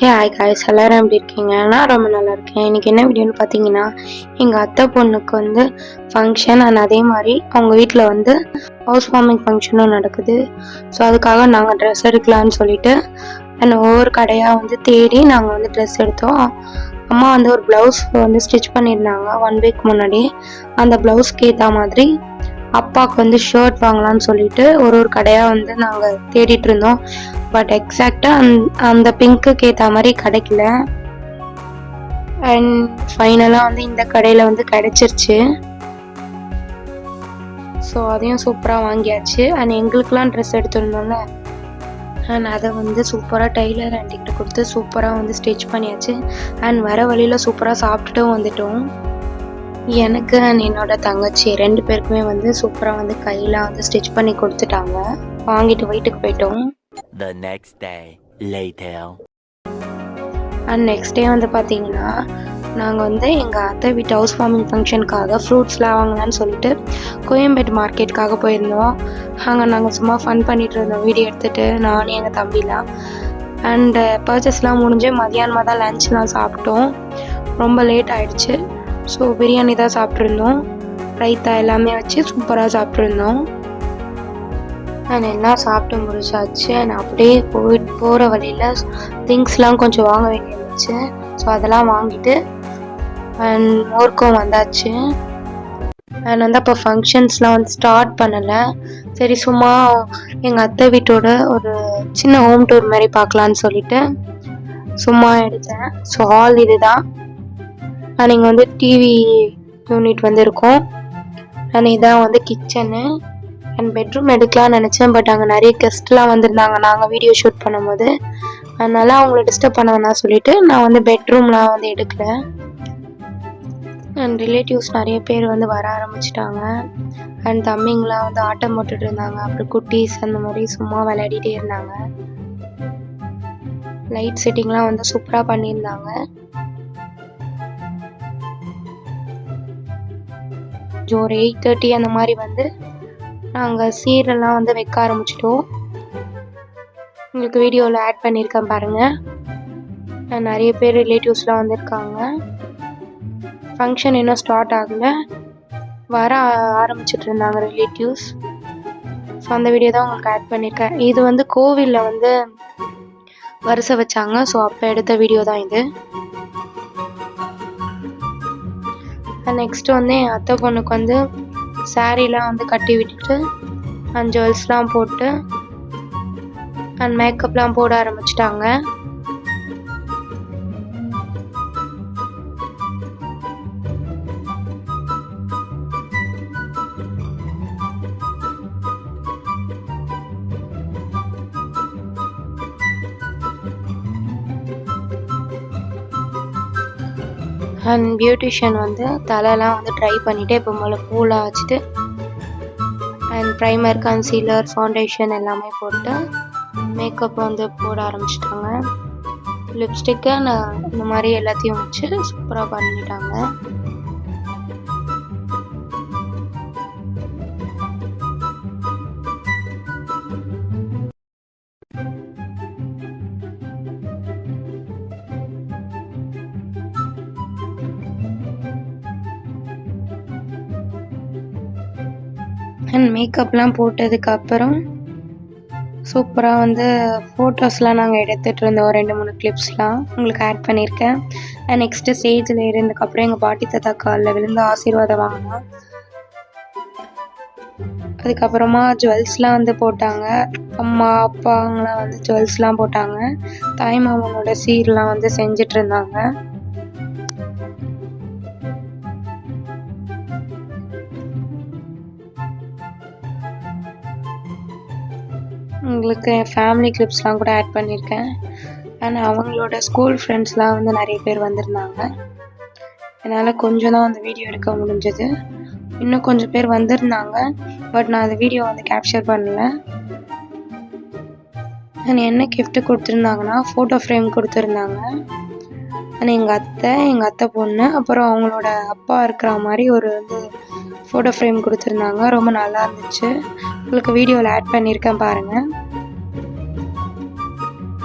Hi guys, எல்லாரும் எப்படி இருக்கீங்க? நான் ரொம்ப நல்லா இருக்கேன். இன்றைக்கி என்ன வீடியோன்னு பார்த்தீங்கன்னா, எங்கள் அத்தை பொண்ணுக்கு வந்து ஃபங்க்ஷன் அண்ட் அதே மாதிரி அவங்க வீட்டில் வந்து ஹவுஸ் வார்மிங் ஃபங்க்ஷனும் நடக்குது. ஸோ அதுக்காக நாங்கள் ட்ரெஸ் எடுக்கலான்னு சொல்லிட்டு அண்ட் ஒவ்வொரு கடையாக வந்து தேடி நாங்கள் வந்து ட்ரெஸ் எடுத்தோம். அம்மா வந்து ஒரு ப்ளவுஸ் வந்து ஸ்டிச் பண்ணியிருந்தாங்க 1 வீக் முன்னாடி. அந்த ப்ளவுஸ்க்கு ஏற்ற மாதிரி அப்பாவுக்கு வந்து ஷர்ட் வாங்கலான்னு சொல்லிட்டு ஒரு கடையாக வந்து நாங்கள் தேடிட்டு இருந்தோம். பட் எக்ஸாக்டாக அந்த பிங்க்குக்கு ஏற்ற மாதிரி கிடைக்கல. அண்ட் ஃபைனலாக வந்து இந்த கடையில் வந்து கிடைச்சிருச்சு. ஸோ அதையும் சூப்பராக வாங்கியாச்சு. அண்ட் எங்களுக்கெலாம் ட்ரெஸ் எடுத்துருந்தோம்ல, அண்ட் அதை வந்து சூப்பராக டெய்லர் ஆண்டிகிட்ட கொடுத்து சூப்பராக வந்து ஸ்டிச் பண்ணியாச்சு. அண்ட் வர வழியில் சூப்பராக சாப்பிட்டுட்டும் வந்துட்டோம். எனக்கு அண்ட் என்னோட தங்கச்சி 2 பேருக்குமே வந்து சூப்பராக வந்து கையில் வந்து ஸ்டிச் பண்ணி கொடுத்துட்டாங்க. வாங்கிட்டு வீட்டுக்கு போயிட்டோம். The next day later. And next day வந்து பார்த்தீங்கன்னா, நாங்கள் வந்து எங்கள் அத்தை வீட்டு ஹவுஸ் வார்மிங் ஃபங்க்ஷனுக்காக ஃப்ரூட்ஸ்லாம் வாங்கலான்னு சொல்லிட்டு கோயம்பேடு மார்க்கெட்டுக்காக போயிருந்தோம். அங்கே நாங்கள் சும்மா ஃபன் பண்ணிகிட்டு இருந்தோம், வீடியோ எடுத்துகிட்டு நானும் எங்கள் தம்பிலாம். அண்டு பர்ச்சேஸ்லாம் முடிஞ்சு மதியானமாக தான் லன்ச்லாம் சாப்பிட்டோம். ரொம்ப லேட் ஆகிடுச்சு. ஸோ பிரியாணி தான் சாப்பிட்ருந்தோம். ரைத்தா எல்லாமே வச்சு சூப்பராக சாப்பிட்ருந்தோம். நான் எல்லாம் சாப்பிட்டு முடிச்சாச்சு. நான் அப்படியே போகிற வழியில் திங்ஸ்லாம் கொஞ்சம் வாங்க வேண்டியிருந்துச்சு. ஸோ அதெல்லாம் வாங்கிட்டு அண்ட் மோர்க்கும் வந்தாச்சு. அண்ட் வந்து அப்போ ஃபங்க்ஷன்ஸ்லாம் வந்து ஸ்டார்ட் பண்ணலை. சரி சும்மா எங்கள் அத்தை வீட்டோட ஒரு சின்ன ஹோம் டூர் மாதிரி பார்க்கலான்னு சொல்லிட்டு சும்மா எடுத்தேன். ஸோ ஹால் இது தான். அண்ட் இங்கே வந்து டிவி யூனிட் வந்து இருக்கும். அண்ட் இதான் வந்து கிச்சனு. அண்ட் பெட்ரூம் எடுக்கலாம்னு நினச்சேன். பட் அங்கே நிறைய கெஸ்ட்லாம் வந்திருந்தாங்க நாங்கள் வீடியோ ஷூட் பண்ணும்போது. அதனால் அவங்கள டிஸ்டர்ப் பண்ண வேணாம் சொல்லிட்டு நான் வந்து பெட்ரூம்லாம் வந்து எடுக்கல. அண்ட் ரிலேட்டிவ்ஸ் நிறைய பேர் வந்து வர ஆரம்பிச்சிட்டாங்க. அண்ட் தம்பிங்களாம் வந்து ஆட்டம் போட்டுட்டு இருந்தாங்க. அப்புறம் குட்டீஸ் அந்த மாதிரி சும்மா விளையாடிட்டே இருந்தாங்க. லைட் செட்டிங்லாம் வந்து சூப்பராக பண்ணியிருந்தாங்க. ஒரு 8:30 அந்த மாதிரி வந்து நாங்கள் சீரெல்லாம் வந்து வைக்க ஆரம்பிச்சிட்டோம். உங்களுக்கு வீடியோவில் ஆட் பண்ணியிருக்கேன் பாருங்கள். நிறைய பேர் ரிலேட்டிவ்ஸ்லாம் வந்திருக்காங்க. ஃபங்க்ஷன் இன்னும் ஸ்டார்ட் ஆகலை, வர ஆரம்பிச்சிட்டு இருந்தாங்க ரிலேட்டிவ்ஸ். ஸோ அந்த வீடியோ தான் உங்களுக்கு ஆட் பண்ணியிருக்கேன். இது வந்து கோவிலில் வந்து வரிசை வச்சாங்க. ஸோ அப்போ எடுத்த வீடியோ தான் இது. நெக்ஸ்ட்டு வந்து என் அத்தை பொண்ணுக்கு வந்து சாரீலாம் வந்து கட்டி விட்டுட்டு அண்ட் ஜுவல்ஸ்லாம் போட்டு அண்ட் மேக்கப்லாம் போட ஆரம்பிச்சிட்டாங்க. அண்ட் பியூட்டிஷியன் வந்து தலைலாம் வந்து ட்ரை பண்ணிவிட்டு இப்போ மேலே பூலாம் வச்சுட்டு அண்ட் ப்ரைமர், கன்சீலர், ஃபவுண்டேஷன் எல்லாமே போட்டு மேக்கப் வந்து போட ஆரம்பிச்சிட்டாங்க. லிப்ஸ்டிக்கு இந்த மாதிரி எல்லாத்தையும் வச்சு சூப்பராக பண்ணிட்டாங்க. அண்ட் மேக்கப்லாம் போட்டதுக்கப்புறம் சூப்பராக வந்து ஃபோட்டோஸ்லாம் நாங்கள் எடுத்துகிட்டு இருந்தோம். 2-3 கிளிப்ஸ்லாம் உங்களுக்கு ஆட் பண்ணியிருக்கேன். அண்ட் நெக்ஸ்ட்டு ஸ்டேஜில் இருந்ததுக்கப்புறம் எங்கள் பாட்டி தாத்தா காலில் விழுந்து ஆசீர்வாதம் வாங்கினோம். அதுக்கப்புறமா ஜுவல்ஸ்லாம் வந்து போட்டாங்க. அம்மா அப்பா அவங்களாம் வந்து ஜுவல்ஸ்லாம் போட்டாங்க. தாய் மாமனோட சீர்லாம் வந்து செஞ்சிட்டு இருந்தாங்க. உங்களுக்கு ஃபேமிலி கிளிப்ஸ்லாம் கூட ஆட் பண்ணியிருக்கேன். அண்ட் அவங்களோட ஸ்கூல் ஃப்ரெண்ட்ஸ்லாம் வந்து நிறைய பேர் வந்திருந்தாங்க. என்னால் கொஞ்சம் தான் அந்த வீடியோ எடுக்க முடிஞ்சது. இன்னும் கொஞ்சம் பேர் வந்திருந்தாங்க. பட் நான் அந்த வீடியோ வந்து கேப்சர் பண்ணல. அண்ட் என்ன கிஃப்ட்டு கொடுத்துருந்தாங்கன்னா ஃபோட்டோ ஃப்ரேம் கொடுத்துருந்தாங்க. அண்ட் எங்கள் அத்தை பொண்ணு அப்புறம் அவங்களோட அப்பா இருக்கிற மாதிரி ஒரு வந்து ஃபோட்டோ ஃப்ரேம் கொடுத்துருந்தாங்க. ரொம்ப நல்லா இருந்துச்சு. உங்களுக்கு வீடியோவில் ஆட் பண்ணியிருக்கேன் பாருங்கள்.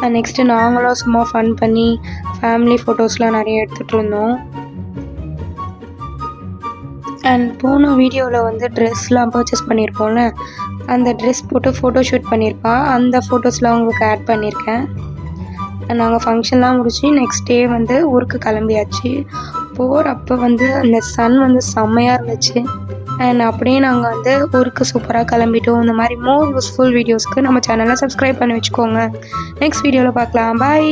அண்ட் நெக்ஸ்ட்டு நாங்களும் சும்மா ஃபன் பண்ணி ஃபேமிலி ஃபோட்டோஸ்லாம் நிறைய எடுத்துகிட்டு இருந்தோம். அண்ட் போன வீடியோவில் வந்து ட்ரெஸ்லாம் பர்ச்சேஸ் பண்ணியிருப்போம்ல, அந்த ட்ரெஸ் போட்டு ஃபோட்டோ ஷூட் பண்ணியிருப்பா. அந்த ஃபோட்டோஸ்லாம் உங்களுக்கு ஆட் பண்ணியிருக்கேன். நாங்கள் ஃபங்க்ஷன்லாம் முடிச்சு நெக்ஸ்ட் டே வந்து ஊருக்கு கிளம்பியாச்சு. போகிறப்போ வந்து அந்த சன் வந்து செம்மையாக இருந்துச்சு. அண்ட் அப்படியே நாங்கள் வந்து ஊருக்கு சூப்பராக கிளம்பிட்டோம். இந்த மாதிரி மோர் யூஸ்ஃபுல் வீடியோஸ்க்கு நம்ம சேனலை சப்ஸ்கிரைப் பண்ணி வச்சுக்கோங்க. நெக்ஸ்ட் வீடியோவில் பார்க்கலாம். பாய்.